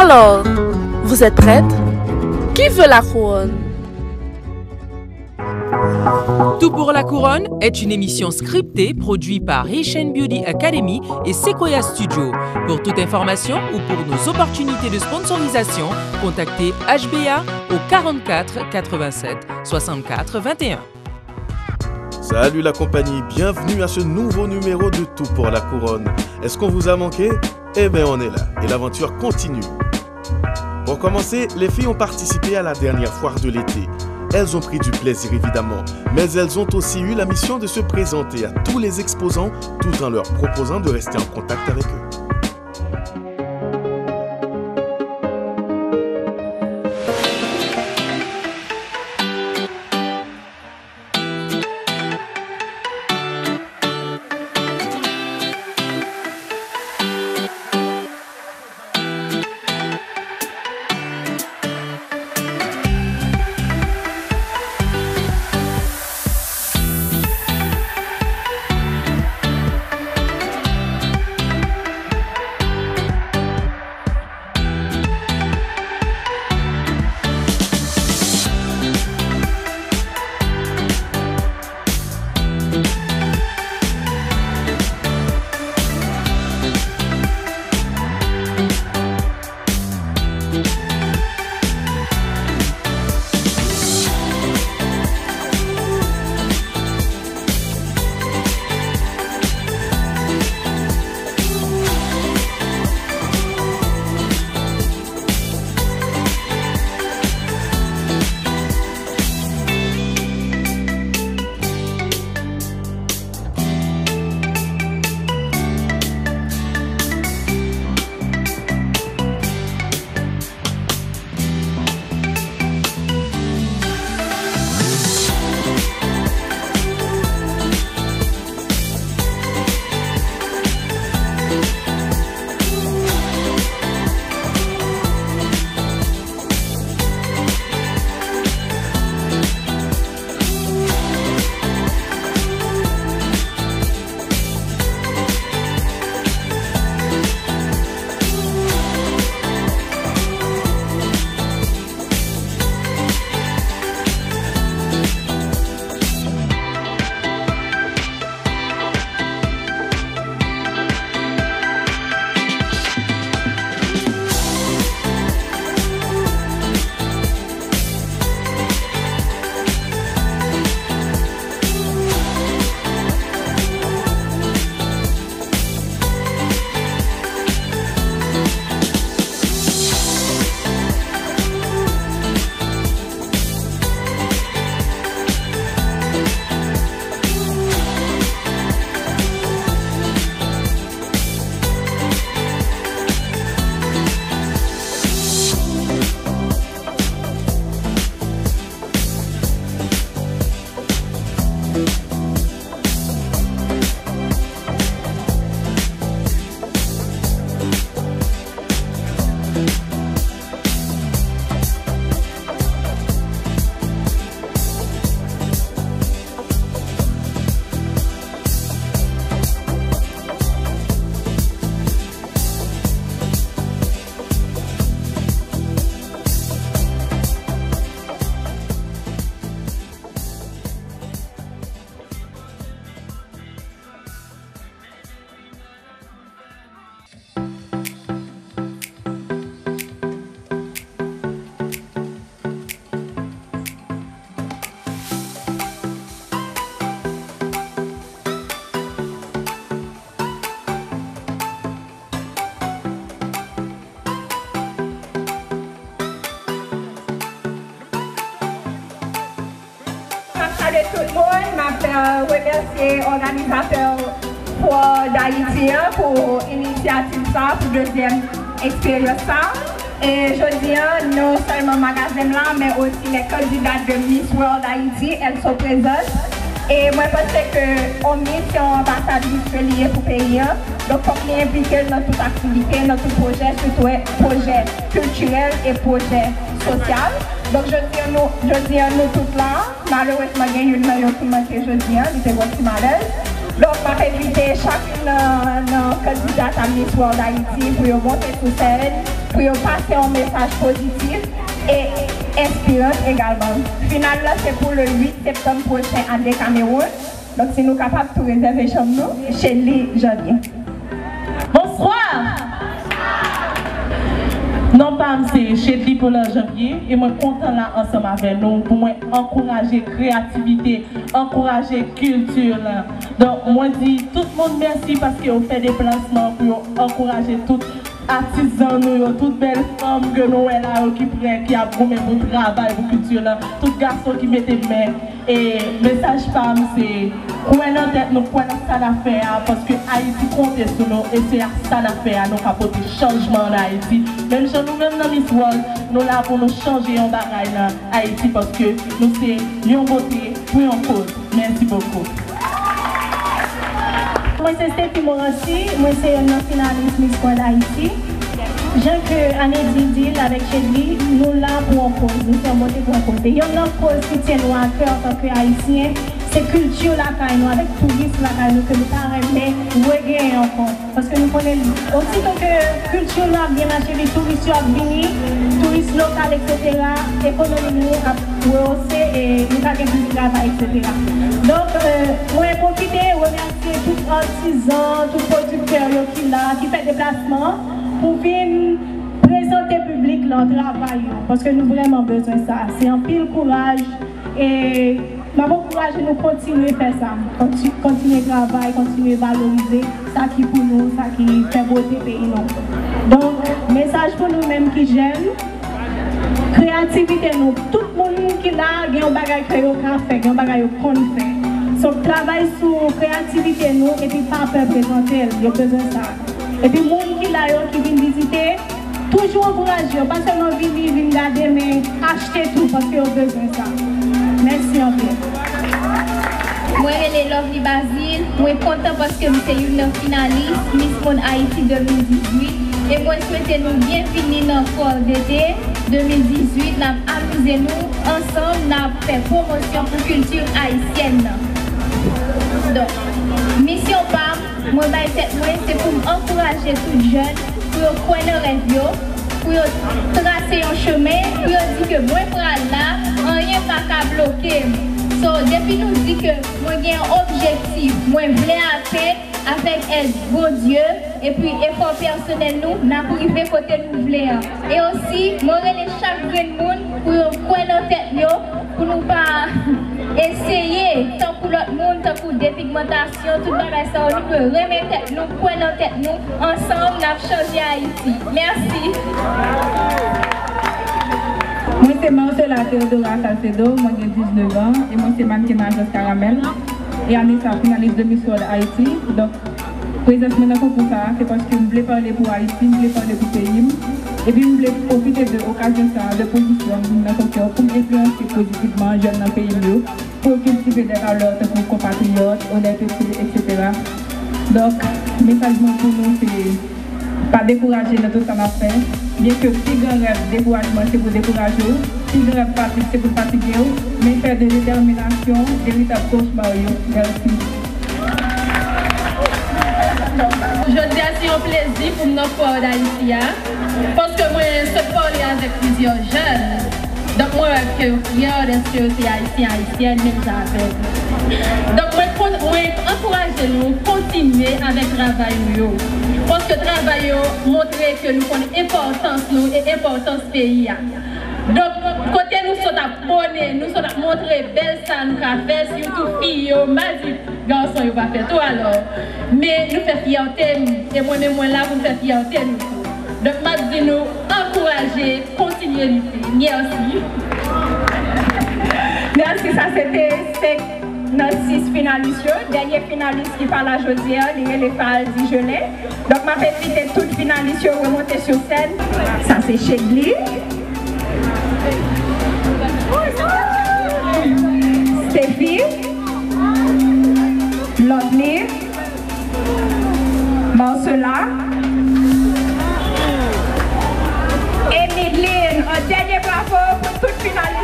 Alors, vous êtes prête? Qui veut la couronne? Tout pour la couronne est une émission scriptée produite par Haitian Beauty Academy et Sequoia Studio. Pour toute information ou pour nos opportunités de sponsorisation, contactez HBA au 44 87 64 21. Salut la compagnie, bienvenue à ce nouveau numéro de Tout pour la couronne. Est-ce qu'on vous a manqué? Eh bien on est là et l'aventure continue. Pour commencer, les filles ont participé à la dernière foire de l'été. Elles ont pris du plaisir évidemment, mais elles ont aussi eu la mission de se présenter à tous les exposants tout en leur proposant de rester en contact avec eux. Salut tout le monde, je remercier l'organisateur d'Haïti pour l'initiative ça, pour la deuxième expérience ça. Et je dis, non seulement le magasin là, mais aussi les candidates de Miss World Haïti, elles sont présentes. Et moi, je pense qu'on mission ambassadrice liée pour le pays. Donc, il faut qu'on implique dans toute activité, dans tout projet, surtout projet culturel et projet social. Donc, je dis à nous toutes là, malheureusement, il y a une réunion qui manque jeudi, il était aussi malaise. Donc, je vais inviter chacune de candidate à Miss World Haïti pour monter sur scène, pour passer un message positif et inspirant également. Finalement, c'est pour le 8 septembre prochain à Cameroun. Donc, si nous sommes capables de réserver chez nous, chez les janvier. Bonsoir! Non, pas c'est chez lui pour le janvier et moi content là ensemble avec nous pour moi encourager créativité, encourager culture là. Donc moi dis tout le monde merci parce qu'on fait des placements pour encourager tout artisans nous, toutes belles femmes que nous là qui a promis pour travail pour culture là, tout garçons qui mettent main et message femme c'est quoi en tête nous quoi ça l'affaire parce que Haïti compte sur nous et c'est ça l'affaire nous apporter changement en Haïti. Même si nous même dans Miss World nous là pour nous changer en bagaille dans Haïti parce que nous c'est une beauté pour une cause. Merci beaucoup. Moi c'est Stéphie Morancy, moi c'est une finaliste Miss World Haïti. Jean que Anne dit avec Chedli, nous là pour en cause, nous sommes montés pour en cause. Il y a une cause qui tient nous à cœur en tant qu'Haïtiens, c'est culture là nous avec tourisme là nous que nous parlons reggae encore. Parce que nous connaissons aussitôt que culture là bien marché, les touristes sont venus, touristes locaux, etc. Économie nous a rehausser et nous avons du travail, etc. Donc, moi profiter, remercier tous les artisans, tous les producteurs qui fait des placements pour venir présenter au public leur travail. Parce que nous avons vraiment besoin de ça. C'est un pile courage et je m'encourage de nous continuer à faire ça. Continuer à travailler, continuer à valoriser ça qui pour nous, ça qui fait beauté pays. Donc, message pour nous-mêmes qui j'aime. Créativité, nous, tout le monde qui là, il y a un bagage que vous fait, il y a un bagage que vous fait. Donc, travail sur créativité, nous, et puis pas peur présenter, il y a besoin de ça. Et puis, les gens qui là, qui viennent visiter, toujours encourager, pas seulement venir garder, mais acheter tout parce qu'ils ont besoin de ça. Merci en fait. Moi, je suis Lovely Basile. Moi, je suis content parce que je suis une finaliste Miss Monde Haïti 2018. Et moi, je souhaite nous bienvenue dans le foire d'été 2018. Nous amusons-nous ensemble, nous fait promotion pour la culture haïtienne. Donc, mission PAM, moi, c'est pour encourager tous les jeunes, pour connaître les rêves, pour tracer un chemin, pour dire que moi, pour là, rien pas qu'à bloquer. So, depuis nous dit que moi j'ai un objectif, moi je voulais atteindre avec aide bon Dieu et puis effort personnel nous, n'a pour arriver côté nous voulons. Et aussi, moi je chaque monde pour quoi dans tête pour nous pas essayer tant pour l'autre monde, tant pour dépigmentation, tout le ça nous peut remettre nous quoi dans tête nous ensemble n'a changé Haïti. Merci. Moi c'est Marcela Théodora Salcedo, moi j'ai 19 ans et moi c'est mannequin agence Caramel et Anissa finaliste de Miss World Haïti. Donc, présence maintenant pour ça, c'est parce que je voulais parler pour Haïti, je voulais parler pour le pays et puis je voulais profiter de l'occasion de position pour influencer positivement les jeunes dans le pays, pour cultiver des valeurs pour compatriotes, honnêteté, etc. Donc, le message pour nous c'est pas décourager dans tout ce qu'on a fait. Bien que si grand rêve découragement c'est pour décourager, si grand rêve fatigue c'est pour fatiguer, mais faire de détermination, véritable cauchemar. Merci. Je dis c'est un plaisir pour nous faire d'Haïti, parce que moi je parle avec plusieurs jeunes. Donc moi que regarde est-ce que c'est haïtienne, même ça fait. Donc moi encourage nous continuer avec le travail. Parce que le travail montre que nous connaissons l'importance nous et l'importance du pays. Donc, côté nous sommes abonnés, nous sommes montré belle ça nous avons fait, surtout filles, magique, garçons, ils vont faire tout alors. Mais nous faisons fierté, et moi-même là, vous faites fierté nous. Donc, je dis nous encourager, continuer à lutter. Merci. Merci, ça c'était dans 6 finalistes. Dernier finaliste qui parle aujourd'hui, il est les Faldi Gelé. Donc, je vais inviter toutes les finalistes à remonter sur scène. Ça, c'est Chedli. Stéphie. Lovely. Marcela. Et Midline. Un dernier bravo pour toutes les finalistes.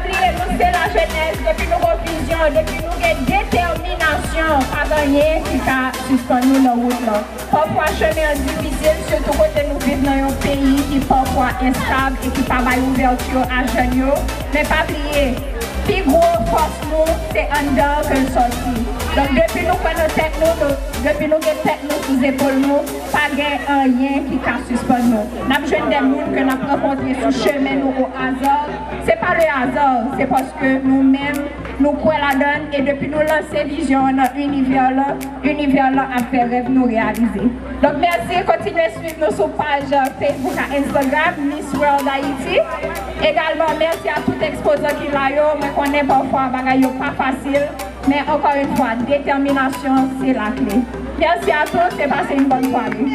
Nous, c'est la jeunesse, depuis nos vision, depuis nos détermination à gagner qui a suspendu nous dans la route. Parfois, chemin difficile, surtout quand nous vivons dans un pays qui est parfois instable et qui n'a pas d'ouverture à jeunes. Mais pas oublier, la plus grosse force, c'est en dedans que le sorti. Donc, depuis nous prenons tête, depuis nous avons tête sous les épaules, pas rien qui a suspendu nous. Nous avons besoin des gens que nous avons rencontrés sur le chemin au hasard. Ce n'est pas le hasard, c'est parce que nous-mêmes, nous croyons la donne et depuis nous lancer vision dans l'univers a fait rêve nous réaliser. Donc merci, continuez à suivre nos sur page Facebook et Instagram, Miss World Haïti. Également, merci à tout exposant qui l'a eu, mais qu'on est parfois pas facile, mais encore une fois, détermination, c'est la clé. Merci à tous et passez une bonne soirée.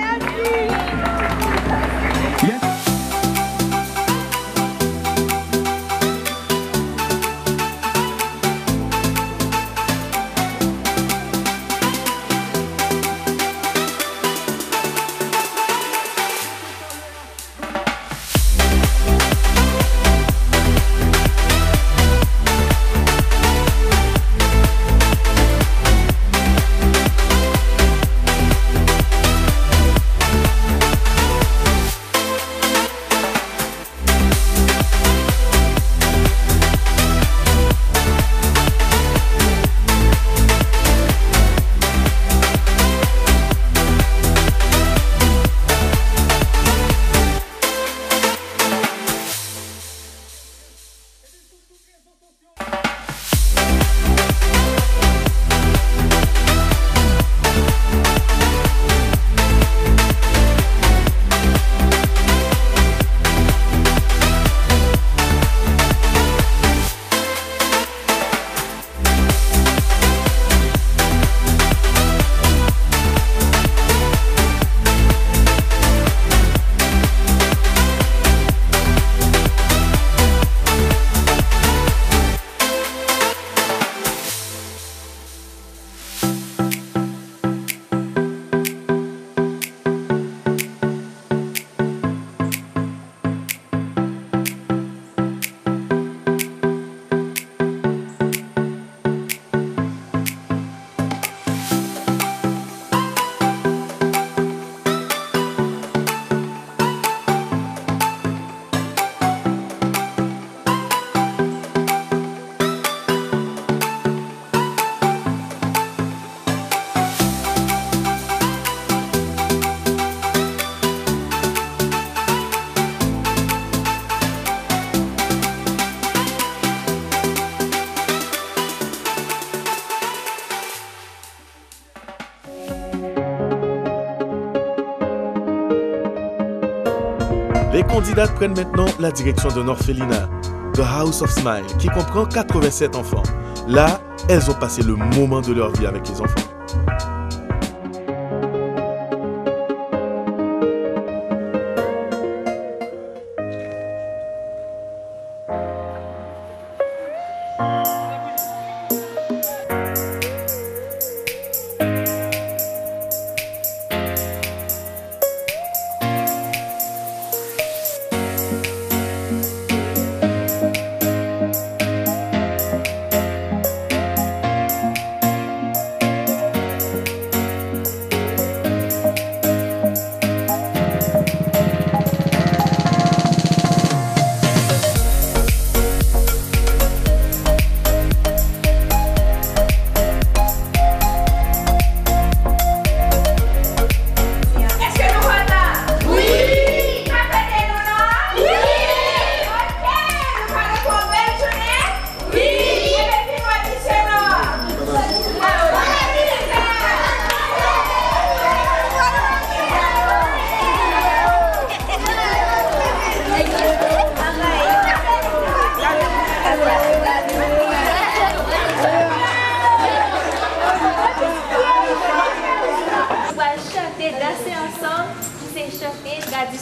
Les candidates prennent maintenant la direction d'un orphelinat, The House of Smile, qui comprend 87 enfants. Là, elles ont passé le moment de leur vie avec les enfants.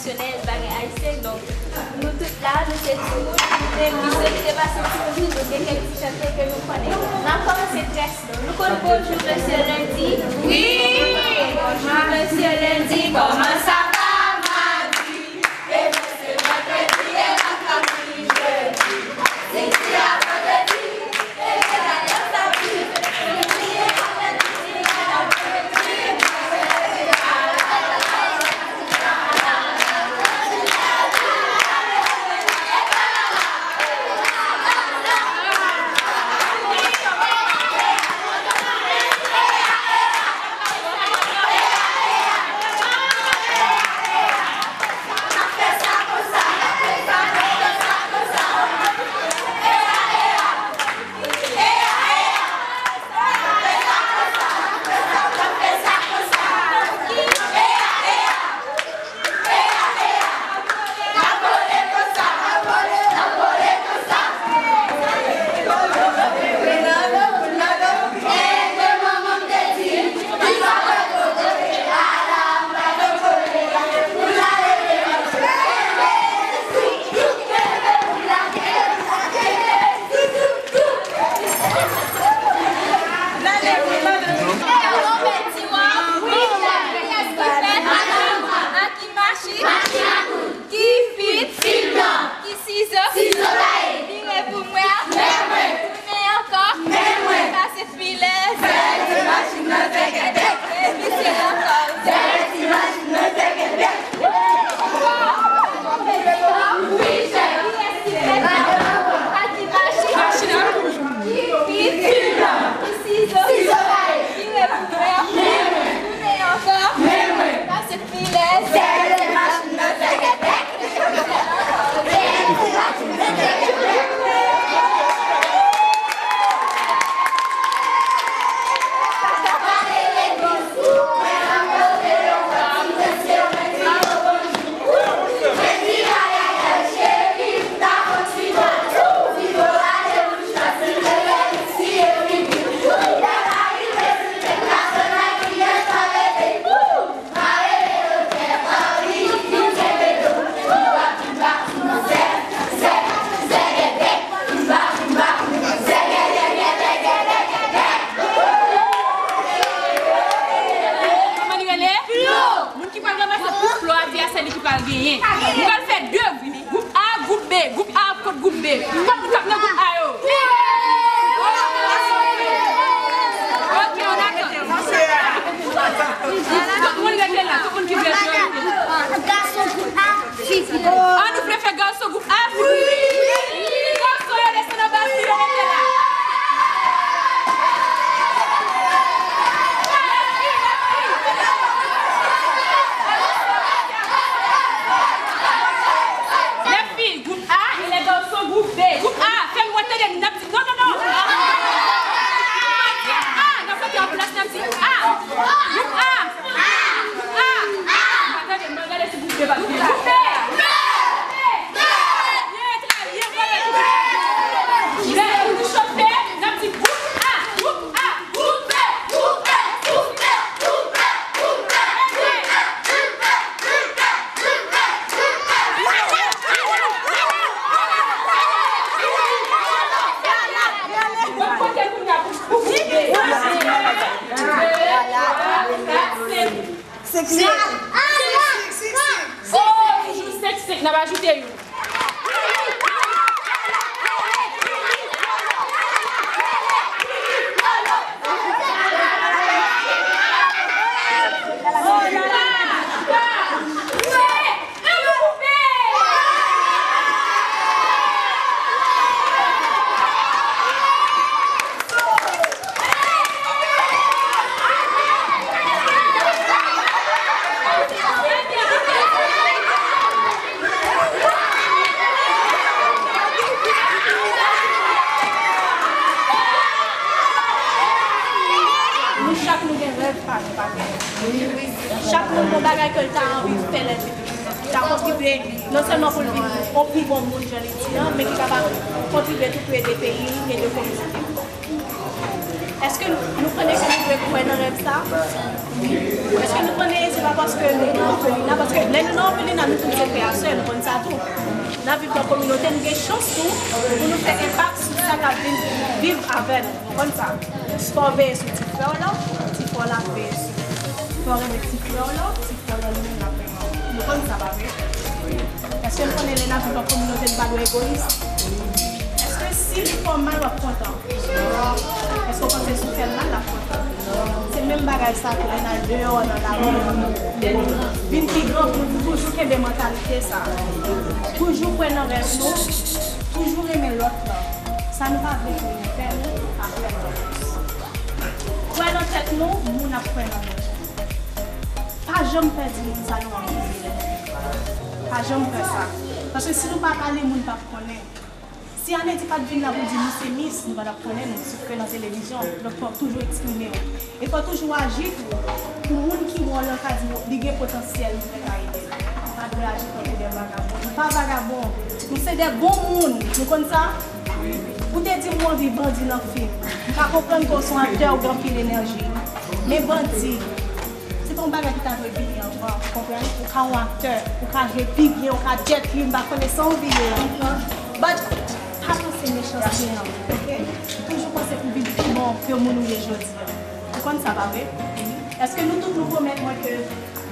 traditionnelle, bagay haïtienne. Donc, nous toutes là, nous c'est tout. Nous sommes dépassés tous les jours, donc il y a quelques petits chanteurs que nous connaissons. On a commencé presque. Nous connaissons bonjour, monsieur lundi. Oui! Bonjour, monsieur lundi. Comment ça va, ma vie? Et moi, c'est vendredi et ma famille jeudi. C'est qui a vendredi? Et c'est la danse à vie. Chaque monde qui a que tu as envie de faire, tu as contribué non seulement pour le vivre au plus bon monde, mais qui est capable de contribuer tout des pays et de communautés. Est-ce que nous prenons que nous pouvons faire un rêve ça? Est-ce que nous prenons, c'est pas parce que les non-orphelinats, parce que les non-orphelinats, nous tous ces créations, nous prenons ça tout. Dans la communauté, nous avons une chance tout pour nous faire impact sur ça qui vivre avec nous. Comme ça. Il faut veiller sur les petits frères là, il faut la veiller sur les petits frères là, il faut la veiller sur les nous prenons ça, pas vrai? Est-ce que nous prenons les dans la communauté de Bado égoïste? Est-ce que si nous font mal, on est content? Est-ce qu'on pense que si nous faisons mal, on est content? C'est le même bagage ça que l'on a dehors dans la rue. Une plus grande, toujours qu'il y a des mentalités ça. Toujours prendre un rêve, toujours aimer l'autre. Ça ne va pas avec nous faire à faire l'autre. Prenons en tête nous, nous apprenons. Pas jamais perdre ça nous en pas jamais faire ça. Parce que si nous ne parlons pas, les gens ne pas connaître. Si on n'est pas de là pour dire nous c'est Miss, nous allons connaître nous sur la télévision. Donc il faut toujours exprimer. Il faut toujours agir pour les gens qui ont leur cas de potentiel de faire. Pas de agir comme des vagabonds. Nous pas vagabonds. Nous sommes des bons monde. Nous connaissons ça? Vous te dites moi des bandits dans le film. Nous ne comprenons pas qu'on soit acteur ou qu'on fait l'énergie. Mais bandits, c'est ton bagage qui t'a réveillé encore. Vous comprenez? Ou quand un acteur, ou quand répliquer, ou quand jet film, bah connaître son vidéo. But pas penser méchant bien, ok? Toujours penser pour vivre plus bon que nous les aujourd'hui. Vous comprenez ça va vrai? Est-ce que nous tous nous promettons que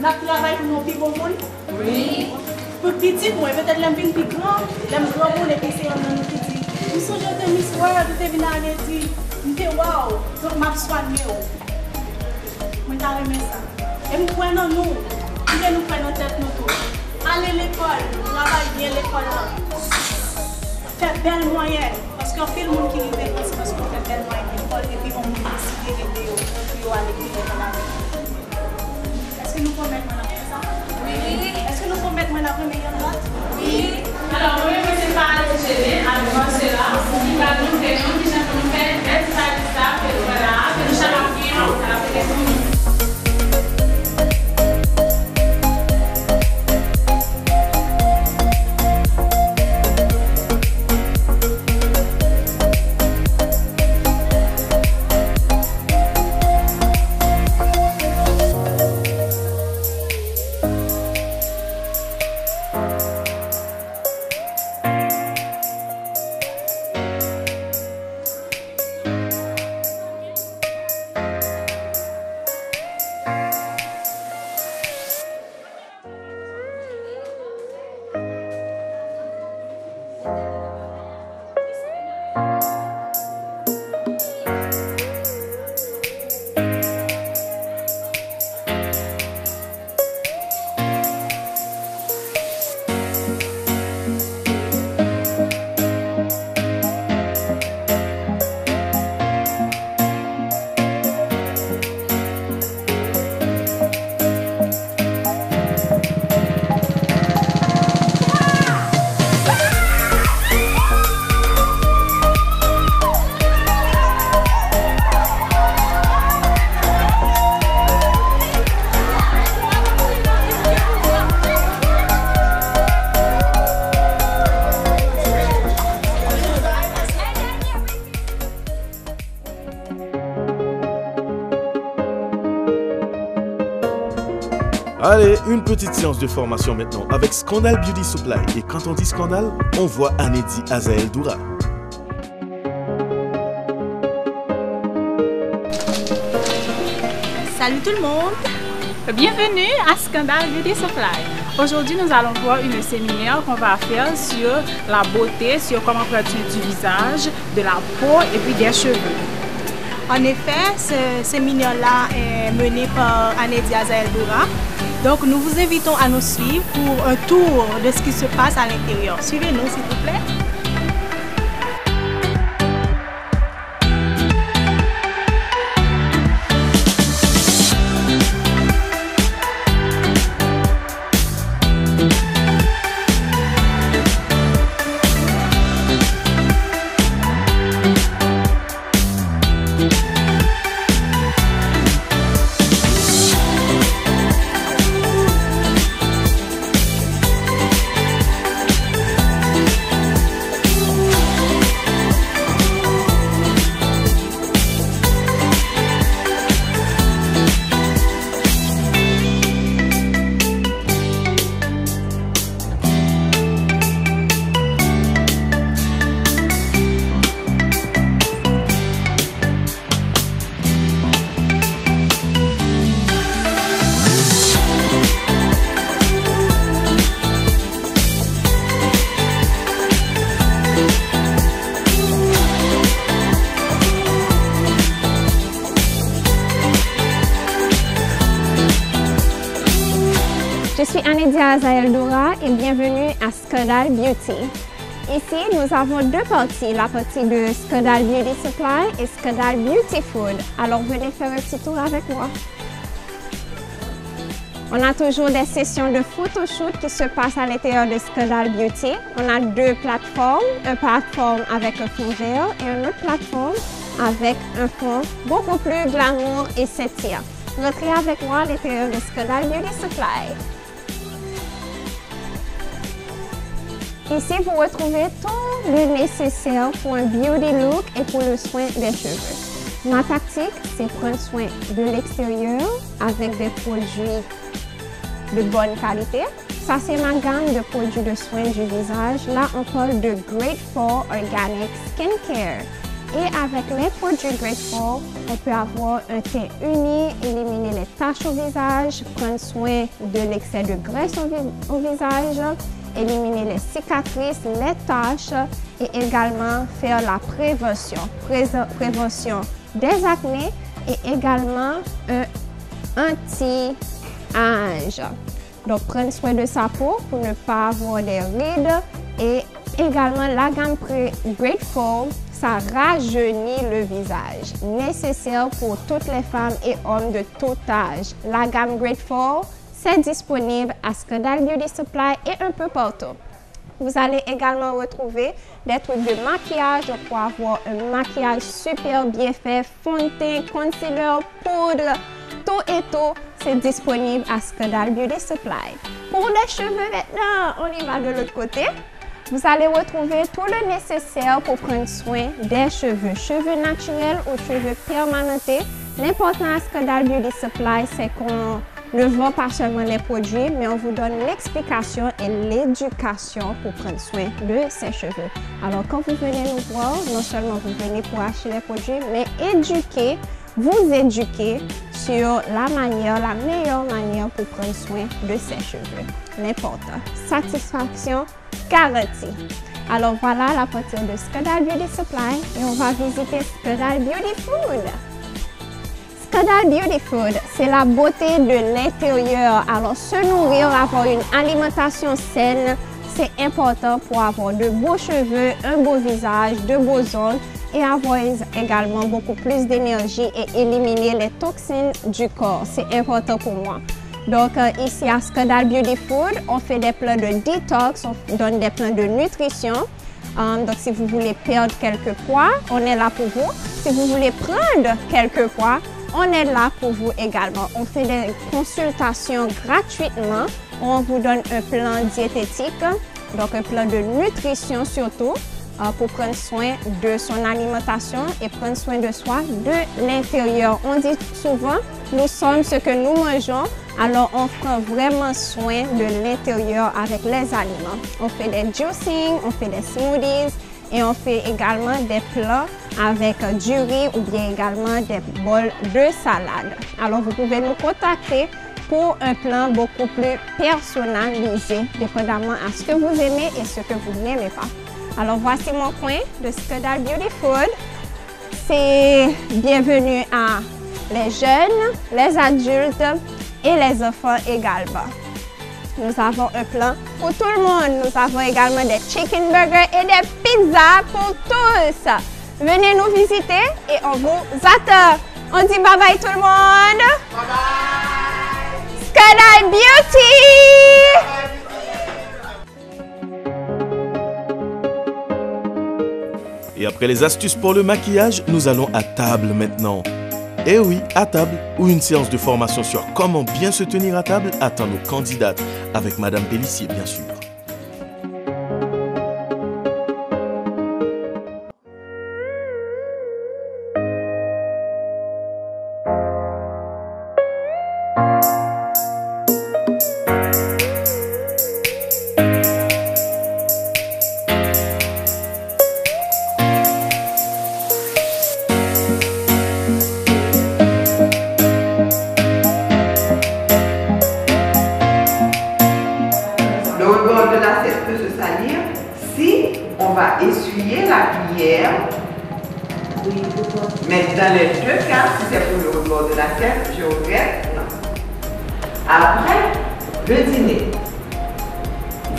nous travaillons pour nos plus beaux monde? Oui. Pour petit, peut-être les plus grands, les grands monde et puis c'est un nous petit. Nous sommes de Miss World, nous sommes venus à l'été, nous sommes wow, donc je suis soigné. Je suis ça. Et nous prenons nous prenons tête nous tous. Allez à l'école, travaillez bien l'école. Faites belle moyenne. Parce qu'en fait, le monde qui est c'est parce qu'on fait belle moyenne l'école et puis on décide de aller dans la vie. Est-ce que nous pouvons mettre maintenant ça? Oui. Est-ce que nous pouvons mettre maintenant la première note? Oui. Alors, oui, mais c'est pas à l'échelle. Alors, c'est là. Il va nous faire un petit peu de faire, ça, voilà, que nous allons bien, on va faire des Allez, une petite séance de formation maintenant avec Scandal Beauty Supply. Et quand on dit scandale, on voit Anedi Azael Doura. Salut tout le monde! Bienvenue à Scandal Beauty Supply. Aujourd'hui, nous allons voir une séminaire qu'on va faire sur la beauté, sur comment prendre soin du visage, de la peau et puis des cheveux. En effet, ce séminaire-là est mené par Anedi Azael Doura. Donc, nous vous invitons à nous suivre pour un tour de ce qui se passe à l'intérieur. Suivez-nous, s'il vous plaît. Anédia Azael Dora et bienvenue à Skedal Beauty. Ici, nous avons deux parties, la partie de Skedal Beauty Supply et Skedal Beauty Food. Alors, venez faire un petit tour avec moi. On a toujours des sessions de photoshoot qui se passent à l'intérieur de Skedal Beauty. On a deux plateformes, une plateforme avec un fond vert et une autre plateforme avec un fond beaucoup plus glamour et sexy. Rentrez avec moi à l'intérieur de Skedal Beauty Supply. Ici, vous retrouvez tout le nécessaire pour un beauty look et pour le soin des cheveux. Ma tactique, c'est prendre soin de l'extérieur avec des produits de bonne qualité. Ça, c'est ma gamme de produits de soins du visage. Là, on parle de Grateful Organic Skincare. Et avec les produits Grateful, on peut avoir un teint uni, éliminer les taches au visage, prendre soin de l'excès de graisse au visage, éliminer les cicatrices, les taches et également faire la prévention des acnés et également un anti-âge. Donc, prendre soin de sa peau pour ne pas avoir des rides et également la gamme Grateful, ça rajeunit le visage, nécessaire pour toutes les femmes et hommes de tout âge. La gamme Grateful, c'est disponible à Skedal Beauty Supply et un peu partout. Vous allez également retrouver des trucs de maquillage pour avoir un maquillage super bien fait, fond de teint, concealer, poudre, tout et tout, c'est disponible à Skedal Beauty Supply. Pour les cheveux maintenant, on y va de l'autre côté. Vous allez retrouver tout le nécessaire pour prendre soin des cheveux, cheveux naturels ou cheveux permanentés. L'important à Skedal Beauty Supply, c'est qu'on ne vend pas seulement les produits, mais on vous donne l'explication et l'éducation pour prendre soin de ses cheveux. Alors, quand vous venez nous voir, non seulement vous venez pour acheter les produits, mais vous éduquer sur la meilleure manière pour prendre soin de ses cheveux. N'importe. Satisfaction garantie. Alors voilà la partie de Skedal Beauty Supply et on va visiter Skedal Beauty Food. Skedal Beauty Food, c'est la beauté de l'intérieur. Alors se nourrir, avoir une alimentation saine, c'est important pour avoir de beaux cheveux, un beau visage, de beaux ongles et avoir également beaucoup plus d'énergie et éliminer les toxines du corps. C'est important pour moi. Donc ici à Skedal Beauty Food, on fait des plans de détox, on donne des plans de nutrition. Donc si vous voulez perdre quelques poids, on est là pour vous. Si vous voulez prendre quelques poids, on est là pour vous également. On fait des consultations gratuitement. On vous donne un plan diététique, donc un plan de nutrition surtout, pour prendre soin de son alimentation et prendre soin de soi de l'intérieur. On dit souvent, nous sommes ce que nous mangeons, alors on prend vraiment soin de l'intérieur avec les aliments. On fait des juicing, on fait des smoothies et on fait également des plats avec du riz ou bien également des bols de salade. Alors vous pouvez nous contacter pour un plan beaucoup plus personnalisé, dépendamment à ce que vous aimez et ce que vous n'aimez pas. Alors voici mon coin de Skedal Beauty Food. C'est bienvenue à les jeunes, les adultes et les enfants également. Nous avons un plan pour tout le monde. Nous avons également des chicken burgers et des pizzas pour tous. Venez nous visiter et on vous attend. On dit bye bye tout le monde. Bye bye. Skedal Beauty. Et après les astuces pour le maquillage, nous allons à table maintenant. Eh oui, à table, où une séance de formation sur comment bien se tenir à table attend nos candidates, avec Madame Pellissier bien sûr. On va essuyer la cuillère. Mais dans les deux cas, si c'est pour le rebord de l'assiette, je regrette, non. Après, le dîner.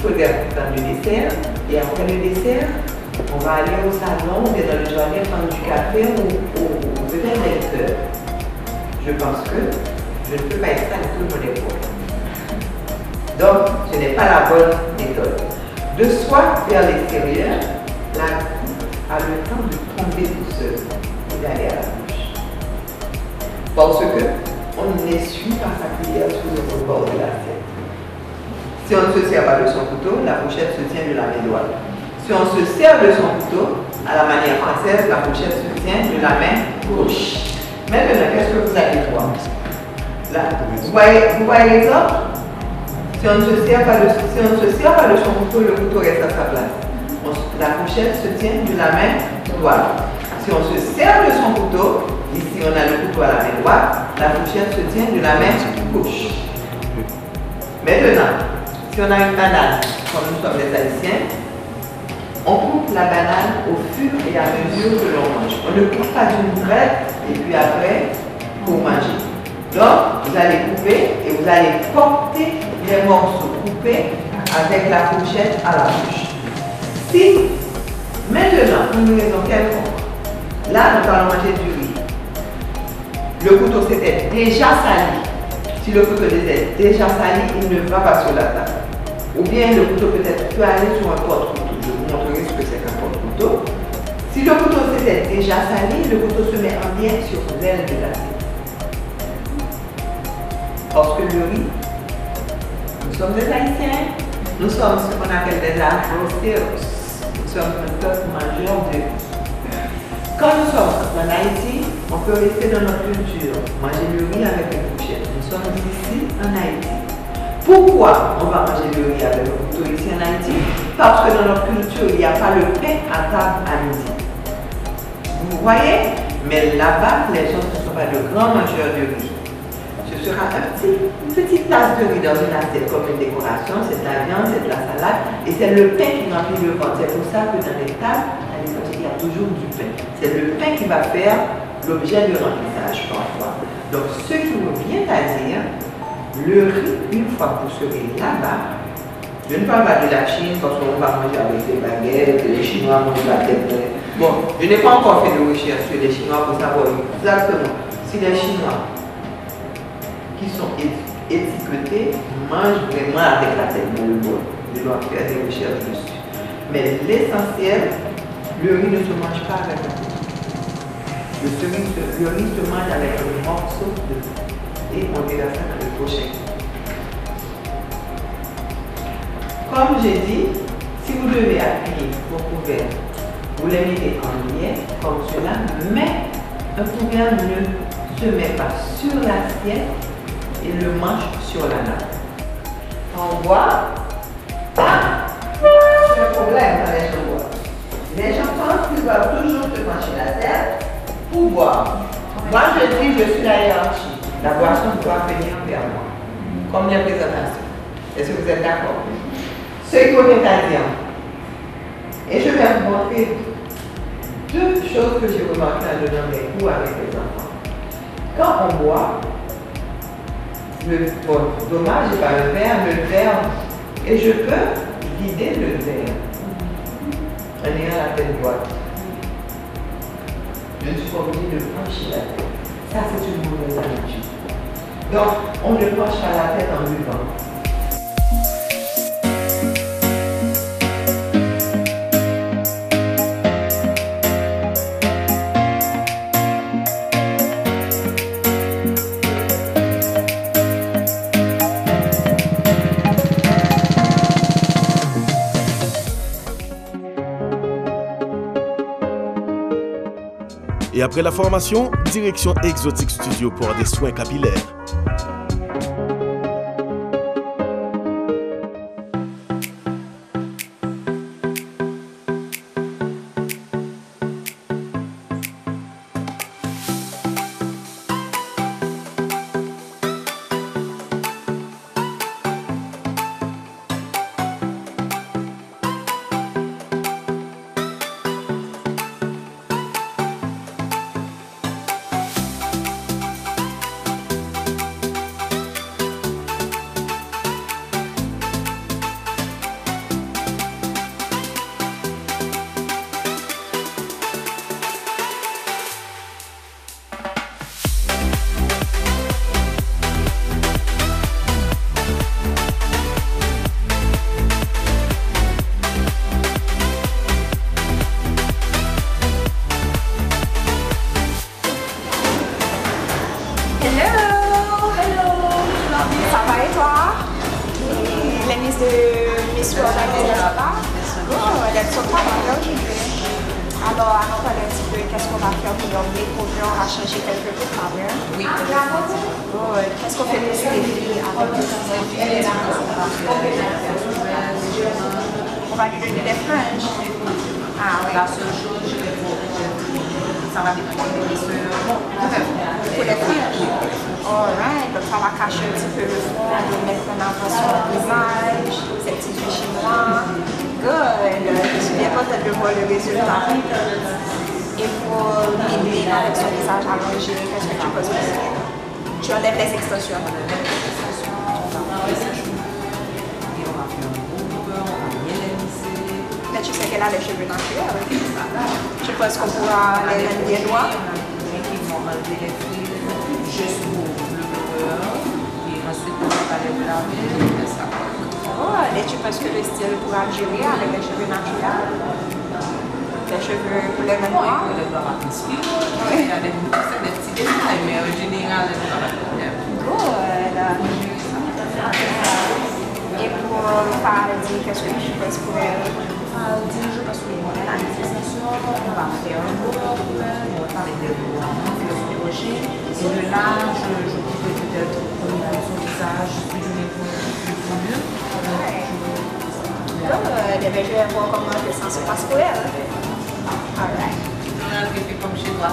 faudrait prendre le dessert. Et après le dessert, on va aller au salon, ou bien dans le jardin, prendre du café ou peut-être des fleurs. Je pense que je ne peux pas être ça de tout mon époque. Donc, ce n'est pas la bonne méthode. De soi vers l'extérieur, la coupe a le temps de tomber tout seul et d'aller à la bouche. Parce que on n'essuie pas sa cuillère sur le rebord de l'assiette. Si on ne se sert pas de son couteau, la fourchette se tient de la main droite. Si on se sert de son couteau, à la manière française, la fourchette se tient de la main gauche. Maintenant, qu'est-ce que vous allez voir? Là, vous voyez l'exemple? Si on ne se sert pas de son couteau, le couteau reste à sa place. La fourchette se tient de la main droite. Si on se sert de son couteau, ici on a le couteau à la main droite, la fourchette se tient de la main gauche. Maintenant, si on a une banane, comme nous sommes les Haïtiens, on coupe la banane au fur et à mesure que l'on mange. On ne coupe pas d'une traite et puis après pour manger. Donc, vous allez couper et vous allez porter les morceaux coupés avec la fourchette à la bouche. Si, maintenant, pour une raison quelconque, là, nous allons manger du riz. Le couteau s'était déjà sali. Si le couteau était déjà sali, il ne va pas sur la table. Ou bien le couteau peut-être peut aller sur un porte-couteau. Je vous montrerai ce que c'est qu'un porte-couteau. Si le couteau s'était déjà sali, le couteau se met en bien sur l'aile de l'assiette. Parce que le riz, nous sommes des Haïtiens, nous sommes ce qu'on appelle des afro-stéros. Nous sommes un peuple mangeur de riz. Quand nous sommes en Haïti, on peut rester dans notre culture, manger le riz avec une fourchette. Nous sommes ici en Haïti. Pourquoi on va manger le riz avec un couteau ici en Haïti? Parce que dans notre culture, il n'y a pas le pain à table à midi. Vous voyez? Mais là-bas, les gens ne sont pas de grands mangeurs de riz. Ce sera une petite tasse de riz dans une assiette comme une décoration, c'est de la viande, c'est de la salade, et c'est le pain qui remplit le ventre. C'est pour ça que dans les tables, il y a toujours du pain. C'est le pain qui va faire l'objet de remplissage parfois. Donc, ce qui me vient à dire, le riz, une fois que vous serez là-bas, je ne parle pas de la Chine parce qu'on va manger avec des baguettes, les Chinois mangent la tête. Bon, je n'ai pas encore fait de recherche sur les Chinois pour savoir exactement si les Chinois qui sont étiquetés mangent vraiment avec la tête dans le bol. Je dois faire des recherches dessus. Mais l'essentiel, le riz ne se mange pas avec la tête. Le riz se mange avec un morceau de riz. Et on verra ça dans le prochain. Comme j'ai dit, si vous devez appuyer vos couverts, vous les mettez en lien comme cela, mais un couvert ne se met pas sur l'assiette et le mange sur la nappe. On voit, c'est un problème quand les gens boivent. Les gens pensent qu'ils doivent toujours se pencher la tête pour boire. Moi je dis, je suis la hiérarchie. La boisson doit venir vers moi, comme les présentations. Est-ce que vous êtes d'accord? Ce qu'on est à dire. Et je vais vous montrer deux choses que j'ai remarquées en donnant des cours avec les enfants. Quand on boit, dommage, j'ai pas le verre, et je peux vider le verre en ayant la tête droite. Je ne suis pas obligée de pencher la tête. Ça, c'est une mauvaise habitude. Donc, on ne penche pas la tête en buvant. Et après la formation, direction Exotic Studio pour des soins capillaires. elles sont pas mal aujourd'hui. Alors, on va parler un petit peu qu'est-ce qu'on va faire pour leur découvrir. On va changer quelques peu quand même. Oui. Qu'est-ce qu'on fait pour se défiler avec les on va lui donner des franges. Ah oui. La seule chose, je vais vous ça va dépendre de pour les franges. Alright, donc on va cacher un petit peu le fond, on va mettre en avant sur le visage, ces petits yeux chinois. Good. Je suis bien contente de voir le résultat. Et pour m'aider avec son visage allongé, qu'est-ce que tu peux faire? Tu enlèves les extensions. Mais tu sais qu'elle a les cheveux naturels. Je pense qu'on pourra les mettre des doigts. Juste pour le beurre. Et ensuite, on va les laver et ça. Oh, et tu penses que le style pourra durer avec les cheveux naturels? Les cheveux pour les mêmes noirs? Oui, les noirs artistiques. Il y a des petits détails, mais en général, les noirs artistiques. Good. Et pour le paradis, qu'est-ce que tu penses pour elle? Je pense que pour la manifestation, on va faire un beurre, on va parler des doigts, philosophique. Et de là, je pourrais peut-être au niveau de son visage, si je n'ai plus mieux. Je vais voir comment ça se passe pour elle. Alright. On a fait comme chez moi.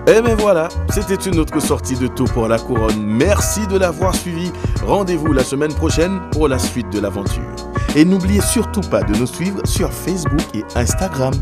Et bien voilà, c'était une autre sortie de Tout pour la Couronne. Merci de l'avoir suivi. Rendez-vous la semaine prochaine pour la suite de l'aventure. Et n'oubliez surtout pas de nous suivre sur Facebook et Instagram.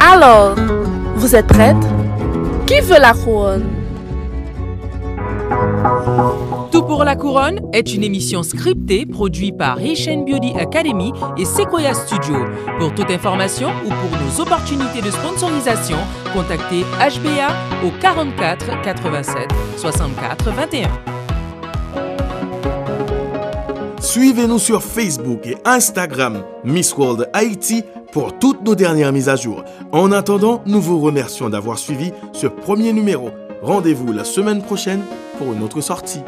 Alors, vous êtes prête? Qui veut la couronne? Tout pour la couronne est une émission scriptée produite par Haitian Beauty Academy et Sequoia Studio. Pour toute information ou pour nos opportunités de sponsorisation, contactez HBA au 44 87 64 21. Suivez-nous sur Facebook et Instagram Miss World Haïti pour toutes nos dernières mises à jour. En attendant, nous vous remercions d'avoir suivi ce premier numéro. Rendez-vous la semaine prochaine pour une autre sortie.